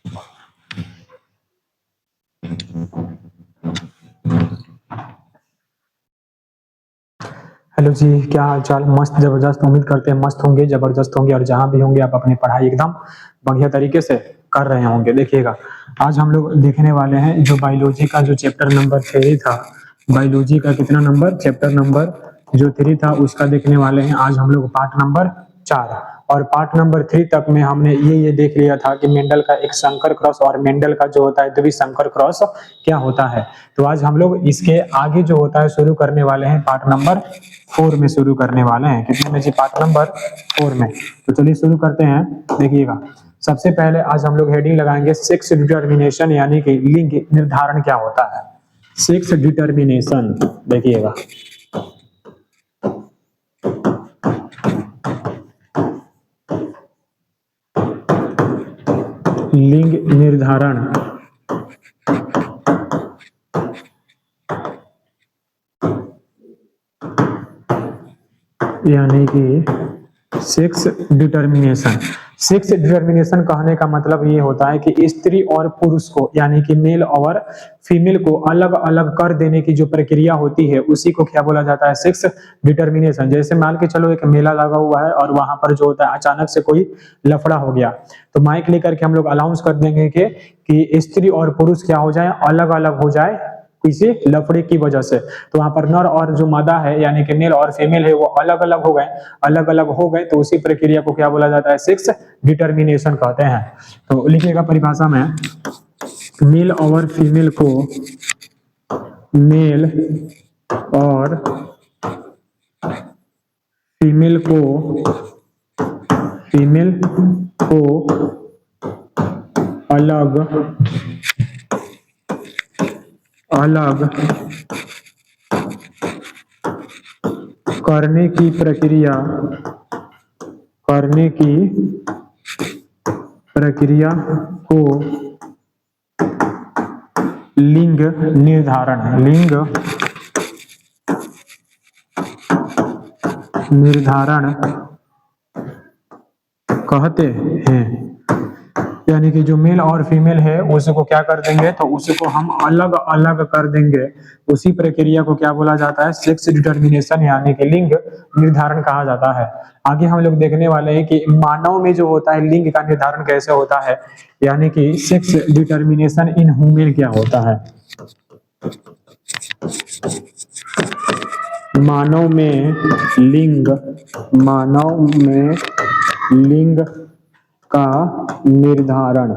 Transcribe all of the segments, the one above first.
Hello जी, क्या हाल चाल? मस्त जबरदस्त, उम्मीद करते हैं मस्त होंगे, जबरदस्त होंगे और जहां भी होंगे आप अपनी पढ़ाई एकदम बढ़िया तरीके से कर रहे होंगे। देखिएगा, आज हम लोग देखने वाले हैं जो बायोलॉजी का जो चैप्टर नंबर 3 था। बायोलॉजी का कितना नंबर? चैप्टर नंबर जो 3 था उसका देखने वाले हैं आज हम लोग पार्ट नंबर 4। और पार्ट नंबर 3 तक में हमने ये देख लिया था कि मेंडल का एक संकर क्रॉस और मेंडल का जो होता है द्विसंकर क्रॉस क्या होता है। तो आज हम लोग इसके आगे जो होता है शुरू करने वाले हैं, पार्ट नंबर 4 में शुरू करने वाले हैं। कितने में जी? पार्ट नंबर 4 में। तो चलिए शुरू करते हैं। देखिएगा, सबसे पहले आज हम लोग हेडिंग लगाएंगे सेक्स डिटर्मिनेशन, यानी कि लिंग निर्धारण क्या होता है। सेक्स डिटर्मिनेशन, देखिएगा, लिंग निर्धारण यानी कि सेक्स डिटर्मिनेशन। सेक्स डिटर्मिनेशन कहने का मतलब ये होता है कि स्त्री और पुरुष को, यानी कि मेल और फीमेल को अलग अलग कर देने की जो प्रक्रिया होती है उसी को क्या बोला जाता है? Sex determination. जैसे मान के चलो एक मेला लगा हुआ है और वहां पर जो होता है अचानक से कोई लफड़ा हो गया, तो माइक लेकर के हम लोग अनाउंस कर देंगे कि स्त्री और पुरुष क्या हो जाए? अलग अलग हो जाए किसी लफड़े की वजह से। तो वहां पर नर और जो मादा है यानी कि मेल और फीमेल है वो अलग अलग हो गए। अलग अलग हो गए तो उसी प्रक्रिया को क्या बोला जाता है? सेक्स डिटर्मिनेशन कहते हैं। तो लिखिएगा परिभाषा में, मेल और फीमेल को, मेल और फीमेल को, फीमेल को अलग अलग करने की प्रक्रिया, करने की प्रक्रिया को लिंग निर्धारण, लिंग निर्धारण कहते हैं। यानी कि जो मेल और फीमेल है उसको क्या कर देंगे? तो उसको हम अलग अलग कर देंगे। उसी प्रक्रिया को क्या बोला जाता है? सेक्स डिटर्मिनेशन, यानी कि लिंग निर्धारण कहा जाता है। आगे हम लोग देखने वाले हैं कि मानव में जो होता है लिंग का निर्धारण कैसे होता है, यानी कि सेक्स डिटर्मिनेशन इन ह्यूमन क्या होता है। मानव में लिंग, मानव में लिंग का निर्धारण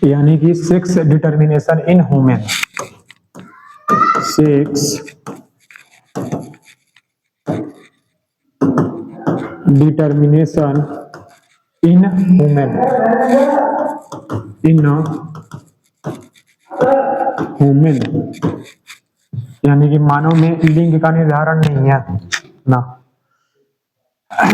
यानी कि sex determination in human, sex determination in human, in human, यानी कि मानव में लिंग का निर्धारण नहीं है ना।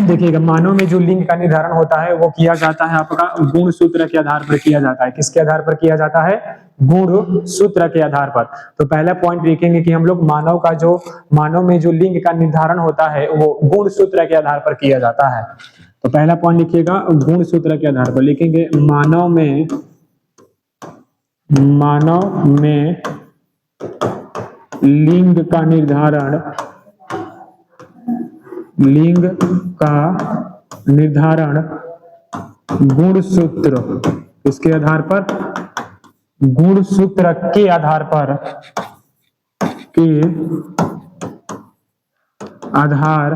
देखिएगा, मानव में जो लिंग का निर्धारण होता है वो किया जाता है आपका गुण सूत्र के आधार पर किया जाता है। किसके आधार पर किया जाता है? गुण सूत्र के आधार पर। तो पहला पॉइंट लिखेंगे कि हम लोग मानव में जो लिंग का निर्धारण होता है वो गुण सूत्र के आधार पर किया जाता है। तो पहला पॉइंट लिखिएगा, गुण सूत्र के आधार पर लिखेंगे मानव में लिंग का निर्धारण, लिंग का निर्धारण गुणसूत्र, इसके आधार पर, गुणसूत्र के आधार पर, के आधार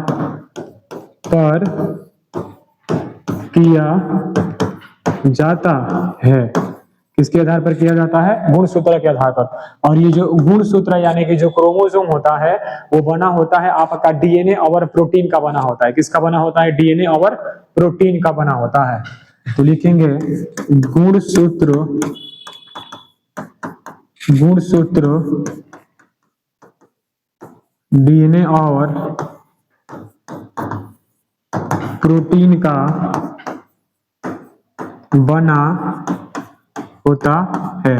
पर किया जाता है। किसके आधार पर किया जाता है? गुणसूत्र के आधार पर। और ये जो गुणसूत्र यानी कि जो क्रोमोसोम होता है वो बना होता है आपका डीएनए और प्रोटीन का बना होता है। किसका बना होता है? डीएनए और प्रोटीन का बना होता है। तो लिखेंगे गुणसूत्र, गुणसूत्र डीएनए और प्रोटीन का बना होता है।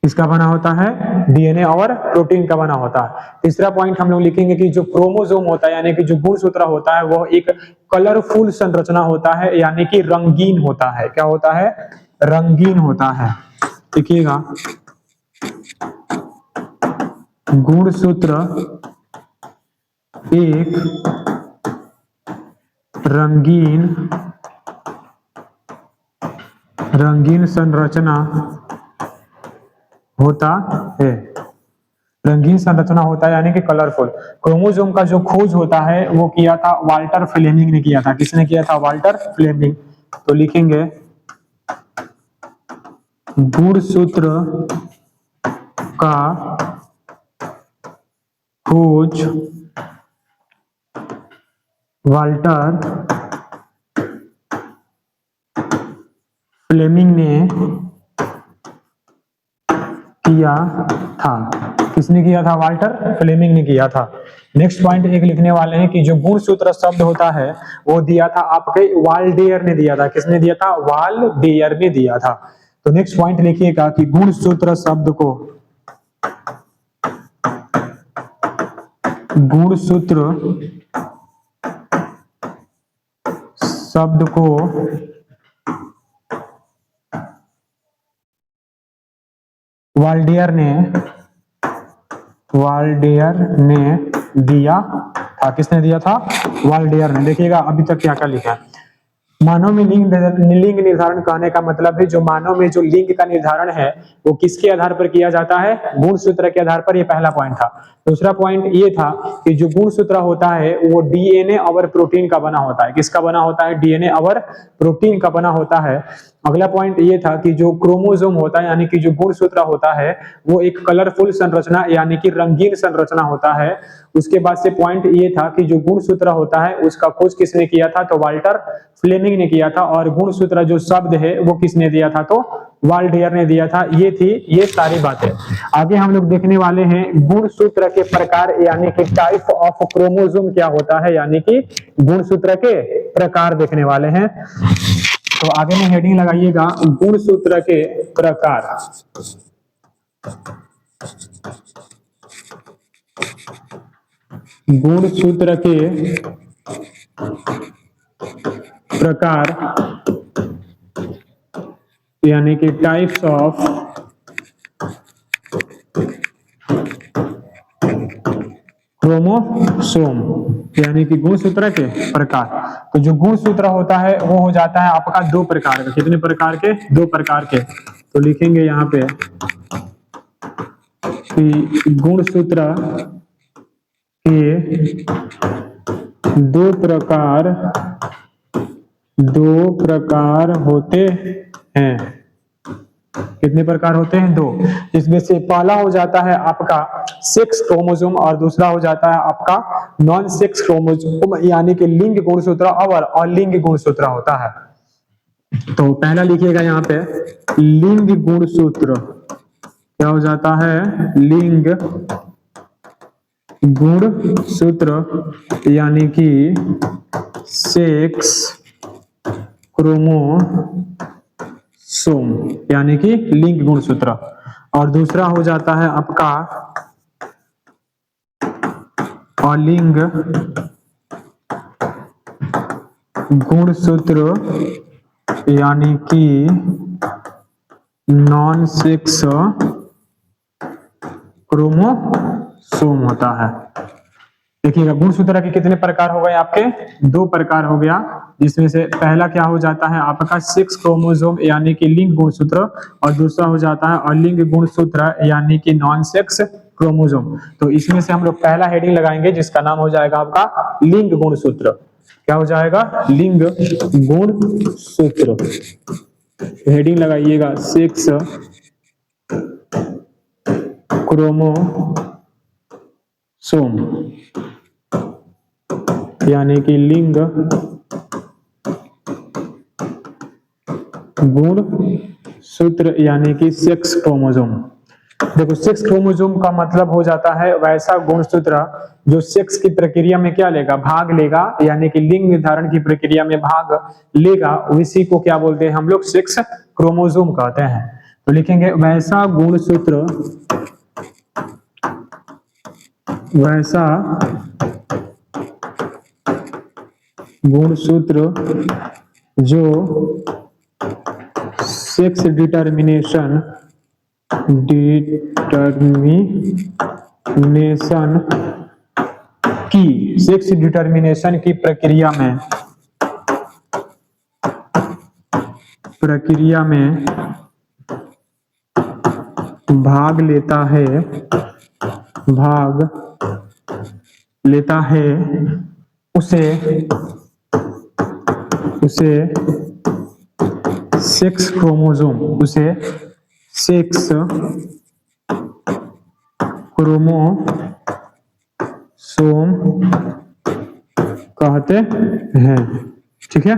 किसका बना होता है? डीएनए और प्रोटीन का बना होता है। तीसरा पॉइंट हम लोग लिखेंगे कि जो क्रोमोसोम होता है यानी कि जो गुणसूत्र होता है वो एक कलरफुल संरचना होता है यानी कि रंगीन होता है। क्या होता है? रंगीन होता है। देखिएगा, गुणसूत्र एक रंगीन संरचना होता है। रंगीन संरचना होता है यानी कि कलरफुल। क्रोमोसोम का जो खोज होता है वो किया था वाल्टर फ्लेमिंग ने किया था। किसने किया था? Walter Fleming. तो लिखेंगे गुणसूत्र का खोज वाल्टर फ्लेमिंग ने किया था। किसने किया था? वाल्टर फ्लेमिंग ने किया था। नेक्स्ट पॉइंट एक लिखने वाले हैं कि जो गुणसूत्र शब्द होता है वो दिया था आपके वाल्डेयर ने दिया था। किसने दिया था? वाल्डेयर ने दिया था। तो नेक्स्ट पॉइंट लिखिएगा कि गुणसूत्र शब्द को वाल्डेयर ने दिया था। किसने दिया था? वाल्डेयर ने। देखिएगा अभी तक क्या क्या लिखा है। मानव में लिंग निर्धारण कहने का मतलब है जो मानव में जो लिंग का निर्धारण है वो किसके आधार पर किया जाता है? गुणसूत्र के आधार पर। ये पहला पॉइंट था। दूसरा पॉइंट ये था कि जो गुणसूत्र होता है वो डीएनए और प्रोटीन का बना होता है। किसका बना होता है? डीएनए और प्रोटीन का बना होता है। अगला पॉइंट ये था कि जो क्रोमोसोम होता है यानी कि जो गुणसूत्र होता है वो एक कलरफुल संरचना यानी कि रंगीन संरचना होता है। उसके बाद से पॉइंट ये था कि जो गुणसूत्र होता है उसका खोज किसने किया था? तो वाल्टर फ्लेमिंग ने किया था। और गुणसूत्र जो शब्द है वो किसने दिया था? तो वाल्डेयर ने दिया था। ये सारी बातें। आगे हम लोग देखने वाले हैं गुणसूत्र के प्रकार यानी कि टाइप ऑफ क्रोमोसोम क्या होता है यानी कि गुणसूत्र के प्रकार देखने वाले हैं। तो आगे में हेडिंग लगाइएगा गुणसूत्र के प्रकार। गुणसूत्र के प्रकार यानी कि टाइप्स ऑफ क्रोमोसोम यानी कि गुणसूत्र के प्रकार। तो जो गुणसूत्र होता है वो हो जाता है आपका दो प्रकार का। कितने प्रकार के? दो प्रकार के। तो लिखेंगे यहाँ पे कि गुणसूत्र के दो प्रकार होते हैं। कितने प्रकार होते हैं? दो। इसमें से पहला हो जाता है आपका सेक्स क्रोमोसोम और दूसरा हो जाता है आपका नॉन सेक्स क्रोमोसोम यानी कि लिंग गुणसूत्र और अलिंग गुणसूत्र होता है। तो पहला लिखिएगा यहाँ पे लिंग गुणसूत्र। क्या हो जाता है? लिंग गुणसूत्र यानी कि सेक्स क्रोमोसोम यानी कि लिंग गुणसूत्र। और दूसरा हो जाता है आपका अलिंग गुणसूत्र यानी कि नॉन सेक्स क्रोमोसोम होता है। देखिएगा गुणसूत्र के कितने प्रकार हो गए आपके? दो प्रकार हो गया। जिसमें से पहला क्या हो जाता है आपका सेक्स क्रोमोसोम यानी कि लिंग गुणसूत्र और दूसरा हो जाता है अलिंग गुणसूत्र यानी कि नॉन सेक्स क्रोमोसोम। तो इसमें से हम लोग पहला हेडिंग लगाएंगे जिसका नाम हो जाएगा आपका लिंग गुणसूत्र। क्या हो जाएगा? लिंग गुणसूत्र। हेडिंग लगाइएगा सेक्स क्रोमोसोम यानी कि लिंग गुणसूत्र यानी कि सेक्स क्रोमोसोम। देखो सेक्स क्रोमोसोम का मतलब हो जाता है वैसा गुणसूत्र जो सेक्स की प्रक्रिया में क्या लेगा? भाग लेगा यानी कि लिंग निर्धारण की प्रक्रिया में भाग लेगा। इसी को क्या बोलते हैं हम लोग? सेक्स क्रोमोसोम कहते हैं। तो लिखेंगे वैसा गुणसूत्र जो सेक्स डिटर्मिनेशन की प्रक्रिया में भाग लेता है उसे सेक्स क्रोमोसोम कहते हैं। ठीक है,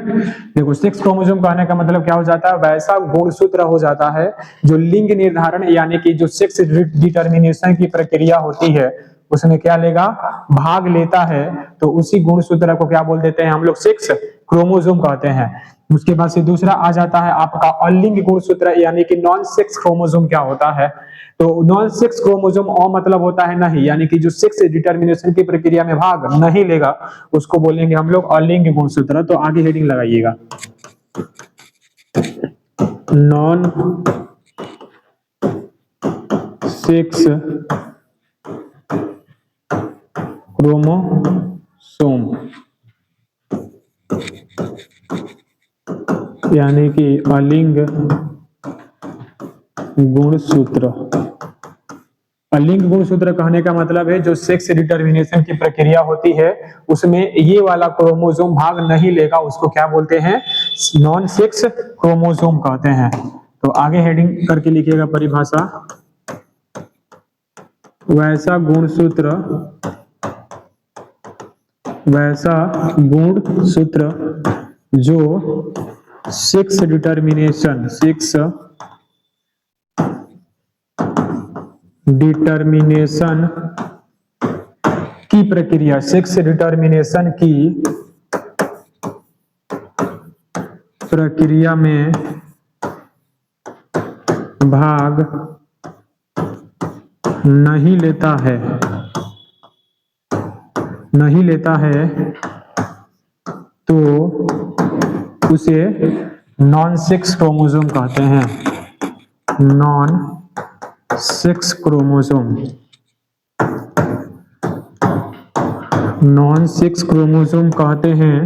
देखो सेक्स क्रोमोसोम कहने का मतलब क्या हो जाता है, वैसा गुणसूत्र हो जाता है जो लिंग निर्धारण यानी कि जो सेक्स डिटर्मिनेशन की प्रक्रिया होती है उसमें क्या लेगा, भाग लेता है, तो उसी गुणसूत्र को क्या बोल देते हैं हम लोग, सेक्स क्रोमोसोम कहते हैं। उसके बाद से दूसरा आ जाता है आपका अलिंग गुणसूत्र यानी कि नॉन सेक्स क्रोमोसोम क्या होता है, तो नॉन सेक्स क्रोमोसोम मतलब होता है नहीं, यानी कि जो सेक्स डिटर्मिनेशन की प्रक्रिया में भाग नहीं लेगा उसको बोलेंगे हम लोग अलिंग गुणसूत्र। तो आगे हेडिंग लगाइएगा, नॉन सेक्स क्रोमोसोम यानी कि अलिंग गुणसूत्र। अलिंग गुणसूत्र कहने का मतलब है जो सेक्स डिटर्मिनेशन की प्रक्रिया होती है उसमें ये वाला क्रोमोसोम भाग नहीं लेगा, उसको क्या बोलते हैं, नॉन सेक्स क्रोमोसोम कहते हैं। तो आगे हेडिंग करके लिखिएगा परिभाषा, वैसा गुणसूत्र जो सेक्स डिटर्मिनेशन की प्रक्रिया, सेक्स डिटर्मिनेशन की प्रक्रिया में भाग नहीं लेता है तो उसे नॉन सेक्स क्रोमोसोम कहते हैं, non sex chromosome. Non sex chromosome कहते हैं।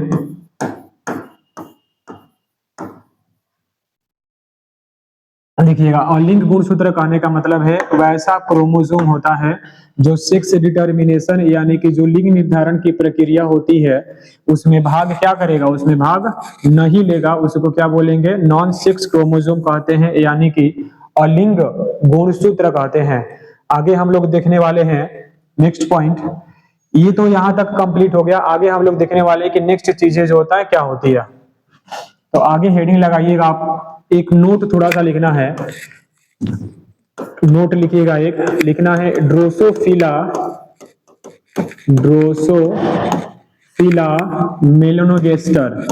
देखिएगा, अलिंग गुणसूत्र कहने का मतलब है वैसा क्रोमोसोम होता है जो सेक्स डिटर्मिनेशन यानी कि जो लिंग निर्धारण की प्रक्रिया होती है उसमें भाग क्या करेगा, उसमें भाग नहीं लेगा, उसको क्या बोलेंगे, नॉन सेक्स क्रोमोसोम कहते हैं, यानी कि अलिंग गुणसूत्र कहते हैं। आगे हम लोग देखने वाले हैं नेक्स्ट पॉइंट, ये तो यहां तक कंप्लीट हो गया। आगे हम लोग देखने वाले हैं कि नेक्स्ट चीजें जो होता है क्या होती है। तो आगे हेडिंग लगाइएगा, आप एक नोट थोड़ा सा लिखना है, नोट लिखिएगा, एक लिखना है ड्रोसोफिला मेलानोगास्टर।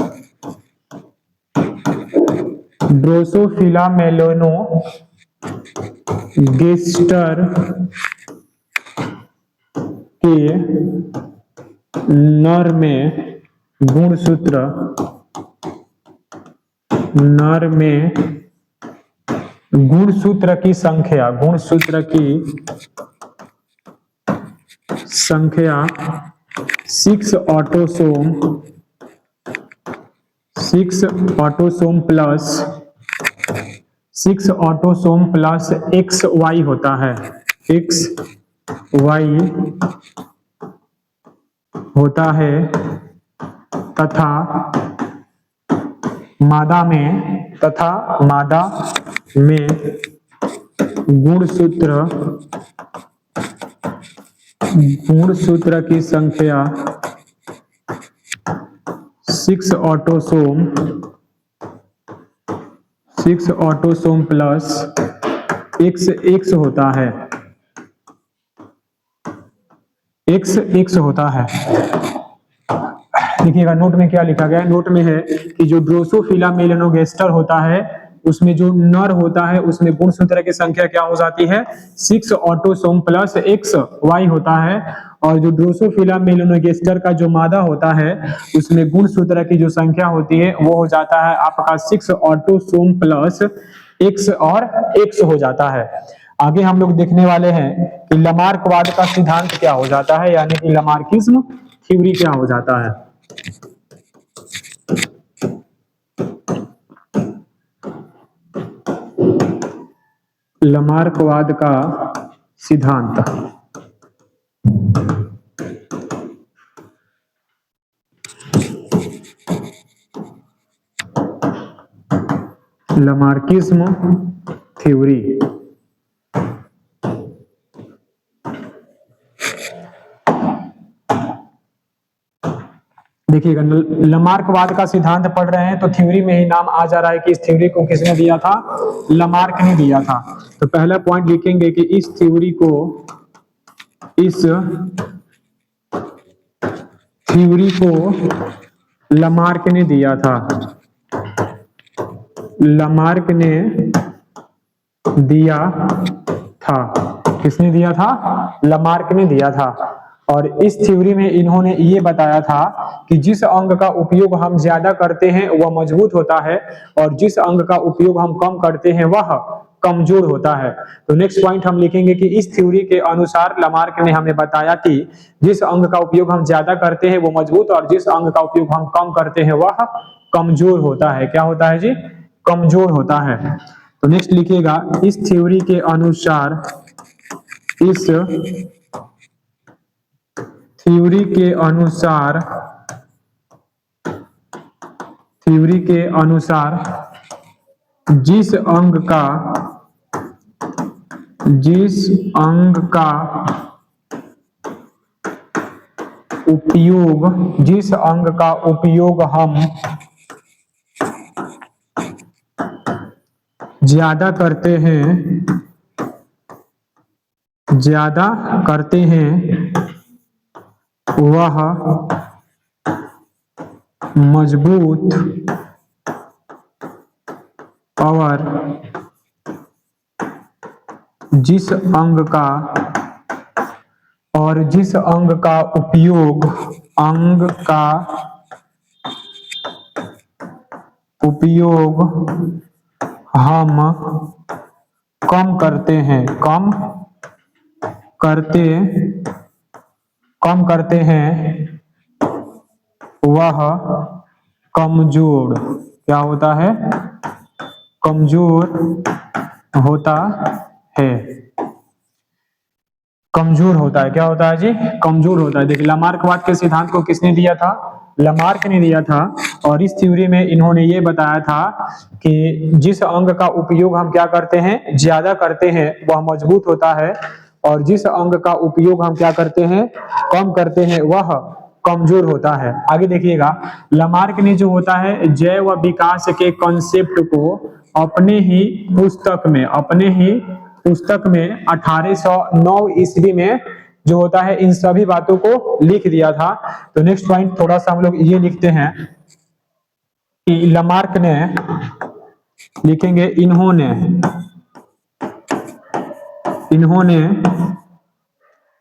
ड्रोसोफिला मेलानोगास्टर के नर में गुणसूत्र की संख्या 6 ऑटोसोम प्लस XY होता है, XY होता है, तथा मादा में गुणसूत्र की संख्या 6 ऑटोसोम प्लस XX होता है, XX होता है। देखिएगा नोट में क्या लिखा गया है, नोट में है कि जो ड्रोसोफिला मेलानोगास्टर होता है उसमें जो नर होता है उसमें गुणसूत्र की संख्या क्या हो जाती है 6 ऑटोसोम प्लस XY होता है। और जो ड्रोसोफिला मेलानोगास्टर का जो मादा होता है उसमें गुणसूत्र की जो संख्या होती है वो हो जाता है आपका 6 ऑटोसोम प्लस X और X हो जाता है। आगे हम लोग देखने वाले हैं कि लमार्कवाद का सिद्धांत क्या हो जाता है, यानी कि लमार्किज्म थ्योरी क्या हो जाता है। लमार्कवाद का सिद्धांत लमार्किज्म थ्योरी। देखिएगा लमार्कवाद का सिद्धांत पढ़ रहे हैं तो थ्योरी में ही नाम आ जा रहा है कि इस थ्योरी को किसने दिया था, लमार्क ने दिया था। तो पहला पॉइंट लिखेंगे कि इस थ्योरी को लमार्क ने दिया था। लमार्क ने दिया था। किसने दिया था, लमार्क ने दिया था। और इस थ्योरी में इन्होंने ये बताया था कि जिस अंग का उपयोग हम ज्यादा करते हैं वह मजबूत होता है और जिस अंग का उपयोग हम कम करते हैं वह कमजोर होता है। तो नेक्स्ट पॉइंट हम लिखेंगे कि इस थ्योरी के अनुसार लमार्क ने हमें बताया कि जिस अंग का उपयोग हम ज्यादा करते हैं वो मजबूत और जिस अंग का उपयोग हम कम करते हैं वह कमजोर होता है। क्या होता है जी, कमजोर होता है। तो नेक्स्ट लिखिएगा इस थ्योरी के अनुसार, इस थ्योरी के अनुसार जिस अंग का उपयोग हम ज्यादा करते हैं वह मजबूत और जिस अंग का उपयोग हम कम करते हैं वह कमजोर क्या होता है, कमजोर होता है। कमजोर होता है, क्या होता है जी, कमजोर होता है। देखिए लमार्कवाद के सिद्धांत को किसने दिया था, लमार्क ने दिया था। और इस थ्योरी में इन्होंने ये बताया था कि जिस अंग का उपयोग हम क्या करते हैं, ज्यादा करते हैं वह मजबूत होता है और जिस अंग का उपयोग हम क्या करते हैं, कम करते हैं वह कमजोर होता है। आगे देखिएगा लमार्क ने जो होता है जैव विकास के कॉन्सेप्ट को अपने ही पुस्तक में 1809 ईस्वी में जो होता है इन सभी बातों को लिख दिया था। तो नेक्स्ट पॉइंट थोड़ा सा हम लोग ये लिखते हैं कि लमार्क ने, लिखेंगे इन्होंने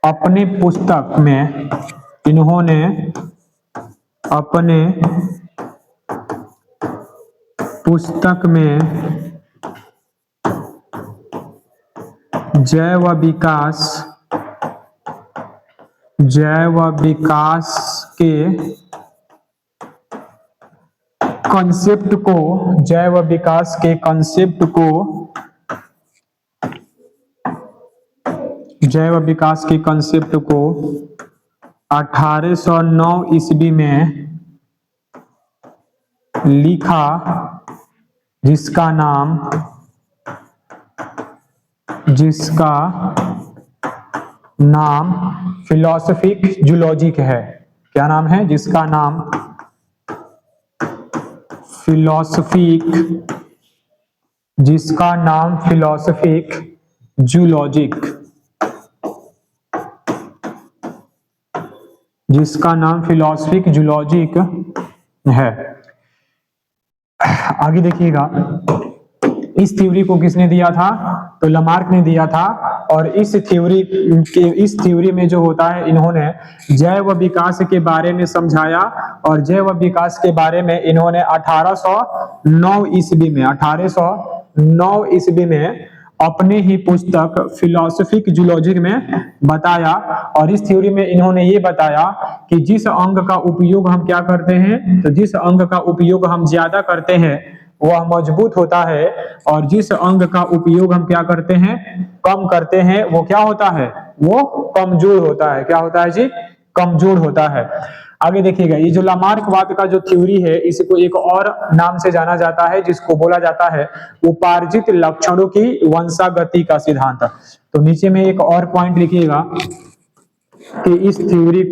अपने पुस्तक में जैव विकास के कंसेप्ट को 1809 ईस्वी में लिखा जिसका नाम फिलोसफिक जूलॉजिक है। क्या नाम है, जिसका नाम फिलोसफिक जूलॉजिक है। आगे देखिएगा इस थ्योरी को किसने दिया था? तो लामार्क ने दिया था। और इस थ्योरी में जो होता है, इन्होंने जैव विकास के बारे में समझाया। और जैव विकास के बारे में इन्होंने 1809 ईस्वी में अपने ही पुस्तक फिलोसफिक जूलॉजी में बताया। और इस थ्योरी में इन्होंने ये बताया कि जिस अंग का उपयोग हम क्या करते हैं, तो जिस अंग का उपयोग हम ज्यादा करते हैं वह मजबूत होता है, और जिस अंग का उपयोग हम क्या करते हैं, कम करते हैं, वो क्या होता है, वो कमजोर होता है। क्या होता है जी? कमजोर होता है। आगे देखिएगा, ये जो लामार्कवाद का जो थ्योरी है, इसको एक और नाम से जाना जाता है, जिसको बोला जाता है उपार्जित लक्षणों की वंशागति का सिद्धांत। तो नीचे में एक और पॉइंट लिखिएगा कि इस थ्योरी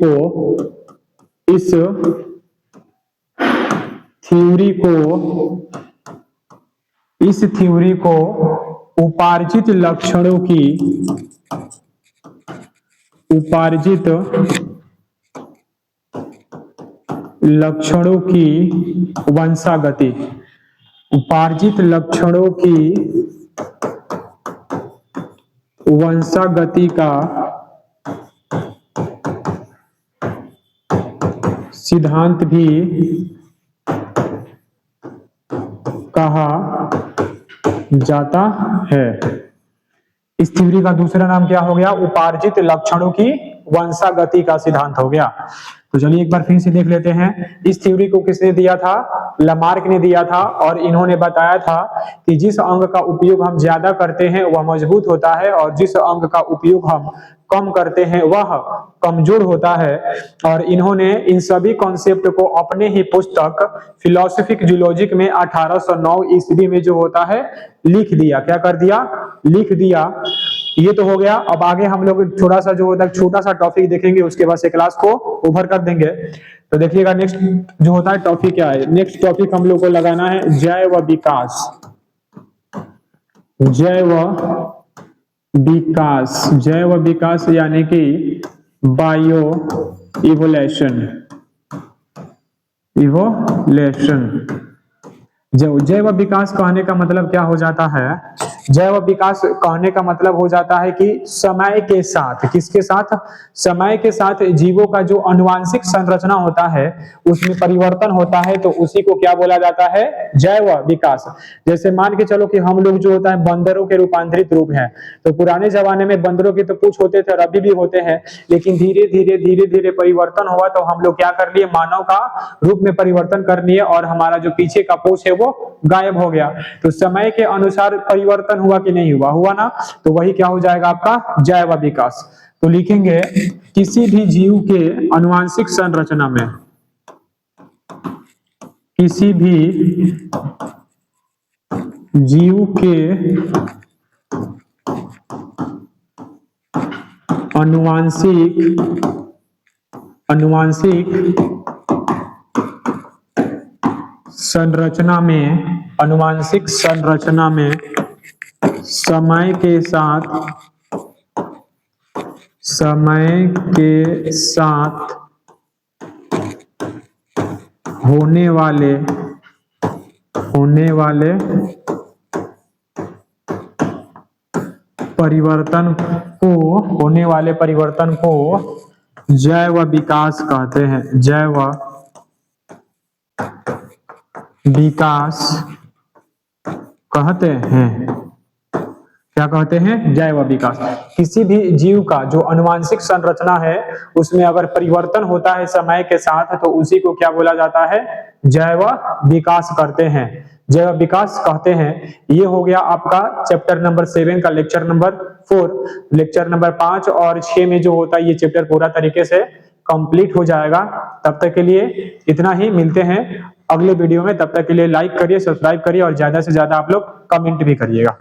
को उपार्जित लक्षणों की वंशागति, उपार्जित लक्षणों की वंशागति का सिद्धांत भी कहा जाता है। इस थ्योरी का दूसरा नाम क्या हो गया? उपार्जित लक्षणों की वंशागति का सिद्धांत हो गया। तो चलिए एक बार फिर से देख लेते हैं। इस थ्योरी को किसने दिया था? लामार्क ने दिया था। और इन्होंने बताया था कि जिस अंग का उपयोग हम ज्यादा करते हैं वह मजबूत होता है, और जिस अंग का उपयोग हम कम करते हैं वह कमजोर होता है। और इन्होंने इन सभी कॉन्सेप्ट को अपने ही पुस्तक फिलोसफिक जूलॉजी में 1809 ईस्वी में जो होता है लिख दिया। क्या कर दिया? लिख दिया। ये तो हो गया। अब आगे हम लोग थोड़ा सा जो होता है छोटा सा टॉपिक देखेंगे, उसके बाद से क्लास को ओवर कर देंगे। तो देखिएगा नेक्स्ट जो होता है टॉपिक क्या है। नेक्स्ट टॉपिक हम लोग को लगाना है जैव विकास। जैव विकास यानी कि बायो इवोल्यूशन। जैव विकास कहने का मतलब क्या हो जाता है? जैव विकास कहने का मतलब हो जाता है कि समय के साथ, किसके साथ? समय के साथ जीवों का जो आनुवंशिक संरचना होता है उसमें परिवर्तन होता है, तो उसी को क्या बोला जाता है? जैव विकास। जैसे मान के चलो कि हम लोग जो होता है बंदरों के रूपांतरित रूप हैं। तो पुराने जमाने में बंदरों की तो पूंछ होते थे और अभी भी होते हैं, लेकिन धीरे धीरे परिवर्तन हुआ, तो हम लोग क्या कर लिए? मानव का रूप में परिवर्तन कर लिए, और हमारा जो पीछे का पूंछ है वो गायब हो गया। तो समय के अनुसार परिवर्तन हुआ कि नहीं हुआ? हुआ ना। तो वही क्या हो जाएगा आपका? जैव विकास। तो लिखेंगे किसी भी जीव के आनुवंशिक संरचना में, किसी भी जीव के आनुवंशिक संरचना में समय के साथ होने वाले परिवर्तन को जैव विकास कहते हैं। जैव विकास कहते हैं। क्या कहते हैं? जैव विकास। किसी भी जीव का जो आनुवंशिक संरचना है उसमें अगर परिवर्तन होता है समय के साथ, तो उसी को क्या बोला जाता है? जैव विकास करते हैं, जैव विकास कहते हैं। ये हो गया आपका चैप्टर नंबर 7 का लेक्चर नंबर 4। लेक्चर नंबर 5 और 6 में जो होता है ये चैप्टर पूरा तरीके से कंप्लीट हो जाएगा। तब तक के लिए इतना ही, मिलते हैं अगले वीडियो में। तब तक के लिए लाइक करिए, सब्सक्राइब करिए और ज्यादा से ज्यादा आप लोग कमेंट भी करिएगा।